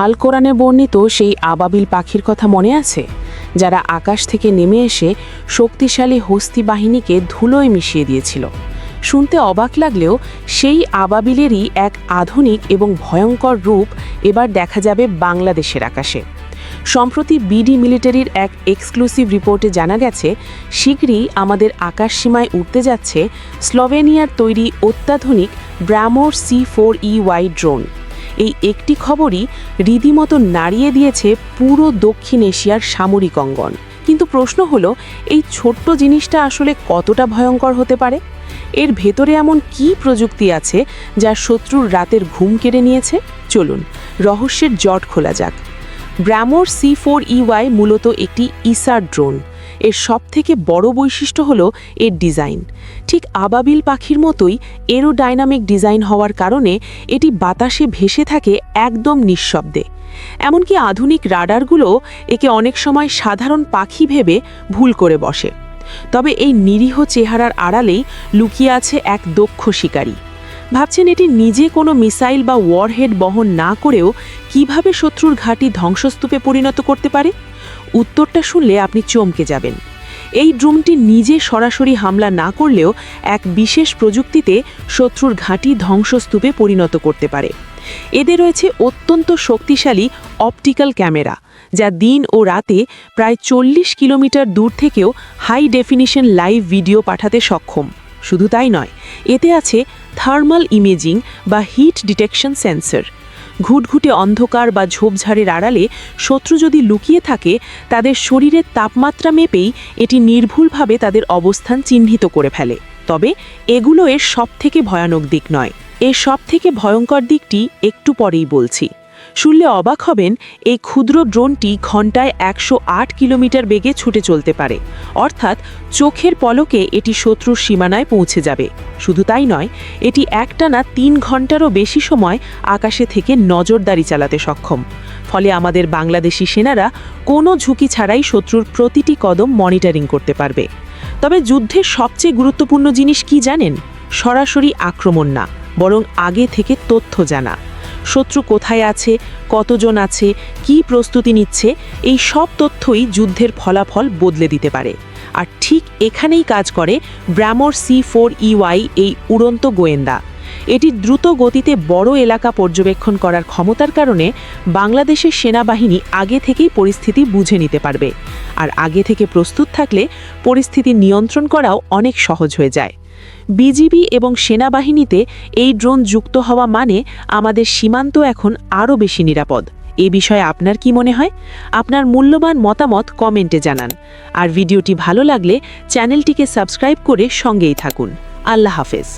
আল কোরআনে বর্ণিত সেই আবাবিল পাখির কথা মনে আছে, যারা আকাশ থেকে নেমে এসে শক্তিশালী হস্তি বাহিনীকে ধুলোয় মিশিয়ে দিয়েছিল? শুনতে অবাক লাগলেও সেই আবাবিলেরই এক আধুনিক এবং ভয়ঙ্কর রূপ এবার দেখা যাবে বাংলাদেশের আকাশে। সম্প্রতি বিডি মিলিটারির এক এক্সক্লুসিভ রিপোর্টে জানা গেছে, শীঘ্রই আমাদের আকাশসীমায় উঠতে যাচ্ছে স্লোভেনিয়ার তৈরি অত্যাধুনিক ব্রামোর C4EY ড্রোন। এই একটি খবরই রীতিমতো নাড়িয়ে দিয়েছে পুরো দক্ষিণ এশিয়ার সামরিক অঙ্গন। কিন্তু প্রশ্ন হলো, এই ছোট্ট জিনিসটা আসলে কতটা ভয়ঙ্কর হতে পারে? এর ভেতরে এমন কী প্রযুক্তি আছে যা শত্রুর রাতের ঘুম কেড়ে নিয়েছে? চলুন রহস্যের জট খোলা যাক। ব্রামোর C4EY মূলত একটি ইসার ড্রোন। এর সবথেকে বড় বৈশিষ্ট্য হলো এর ডিজাইন। ঠিক আবাবিল পাখির মতোই এরোডাইনামিক ডিজাইন হওয়ার কারণে এটি বাতাসে ভেসে থাকে একদম নিঃশব্দে। এমনকি আধুনিক রাডারগুলো একে অনেক সময় সাধারণ পাখি ভেবে ভুল করে বসে। তবে এই নিরীহ চেহারার আড়ালেই লুকিয়ে আছে এক দক্ষ শিকারী। ভাবছেন এটি নিজে কোনো মিসাইল বা ওয়ারহেড বহন না করেও কিভাবে শত্রুর ঘাঁটি ধ্বংসস্তূপে পরিণত করতে পারে? উত্তরটা শুনলে আপনি চমকে যাবেন। এই ড্রোনটি নিজে সরাসরি হামলা না করলেও এক বিশেষ প্রযুক্তিতে শত্রুর ঘাঁটি ধ্বংসস্তূপে পরিণত করতে পারে। এদের রয়েছে অত্যন্ত শক্তিশালী অপটিক্যাল ক্যামেরা, যা দিন ও রাতে প্রায় 40 কিলোমিটার দূর থেকেও হাই ডেফিনিশন লাইভ ভিডিও পাঠাতে সক্ষম। শুধু তাই নয়, এতে আছে থার্মাল ইমেজিং বা হিট ডিটেকশন সেন্সর। ঘুটঘুটে অন্ধকার বা ঝোপঝাড়ের আড়ালে শত্রু যদি লুকিয়ে থাকে, তাদের শরীরের তাপমাত্রা মেপেই এটি নির্ভুলভাবে তাদের অবস্থান চিহ্নিত করে ফেলে। তবে এগুলো এর সবথেকে ভয়ানক দিক নয়। এর সবথেকে ভয়ঙ্কর দিকটি একটু পরেই বলছি। শুনলে অবাক হবেন, এই ক্ষুদ্র ড্রোনটি ঘন্টায় 108 কিলোমিটার বেগে ছুটে চলতে পারে। অর্থাৎ চোখের পলকে এটি শত্রুর সীমানায় পৌঁছে যাবে। শুধু তাই নয়, এটি একটানা 3 ঘন্টারও বেশি সময় আকাশে থেকে নজরদারি চালাতে সক্ষম। ফলে আমাদের বাংলাদেশি সেনারা কোনো ঝুঁকি ছাড়াই শত্রুর প্রতিটি কদম মনিটরিং করতে পারবে। তবে যুদ্ধের সবচেয়ে গুরুত্বপূর্ণ জিনিস কি জানেন? সরাসরি আক্রমণ না, বরং আগে থেকে তথ্য জানা। শত্রু কোথায় আছে, কতজন আছে, কী প্রস্তুতি নিচ্ছে, এই সব তথ্যই যুদ্ধের ফলাফল বদলে দিতে পারে। আর ঠিক এখানেই কাজ করে ব্রামোর C4EY, এই উড়ন্ত গোয়েন্দা। এটি দ্রুত গতিতে বড় এলাকা পর্যবেক্ষণ করার ক্ষমতার কারণে বাংলাদেশের সেনাবাহিনী আগে থেকেই পরিস্থিতি বুঝে নিতে পারবে। আর আগে থেকে প্রস্তুত থাকলে পরিস্থিতি নিয়ন্ত্রণ করাও অনেক সহজ হয়ে যায়। বিজিবি এবং সেনাবাহিনীতে এই ড্রোন যুক্ত হওয়া মানে আমাদের সীমান্ত এখন আরও বেশি নিরাপদ। এ বিষয়ে আপনার কি মনে হয়? আপনার মূল্যবান মতামত কমেন্টে জানান। আর ভিডিওটি ভালো লাগলে চ্যানেলটিকে সাবস্ক্রাইব করে সঙ্গেই থাকুন। আল্লাহ হাফেজ।